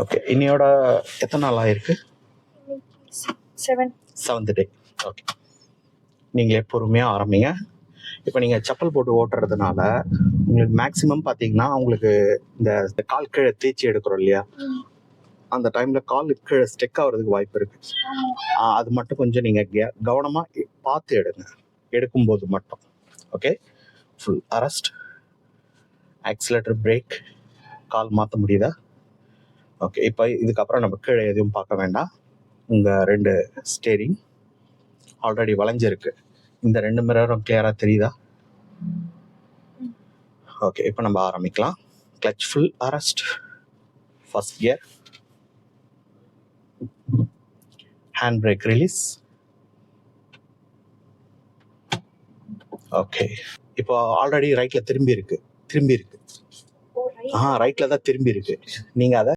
Okay, இன்னையோட எத்தனை நாள் ஆயிருக்கு? 7th டே. ஓகே, நீங்களே பொறுமையாக ஆரம்பிங்க. இப்போ நீங்கள் செப்பல் போட்டு ஓட்டுறதுனால உங்களுக்கு மேக்ஸிமம் பார்த்தீங்கன்னா உங்களுக்கு இந்த கால் கீழே தேய்ச்சி எடுக்கிறோம் இல்லையா, அந்த டைமில் கால் கீழே ஸ்டெக் ஆகிறதுக்கு வாய்ப்பு இருக்குது. அது மட்டும் கொஞ்சம் நீங்கள் கவனமாக பார்த்து எடுங்க, எடுக்கும்போது மட்டும். Okay, full arrest, accelerator, brake, கால் மாற்ற முடியுதா? ஓகே, இப்போ இதுக்கப்புறம் நம்ம கீழே எதுவும் பார்க்க வேண்டாம். உங்கள் 2 ஸ்டேரிங் ஆல்ரெடி வளைஞ்சிருக்கு. இந்த 2 மிரரும் கிளியராக தெரியுதா? ஓகே, இப்போ நம்ம ஆரம்பிக்கலாம். Clutch full arrest, first gear, hand brake release. Okay, இப்போ ஆல்ரெடி ரைட்டில் திரும்பி இருக்கு. ரைட்டில் தான் திரும்பி இருக்கு. நீங்கள் அதை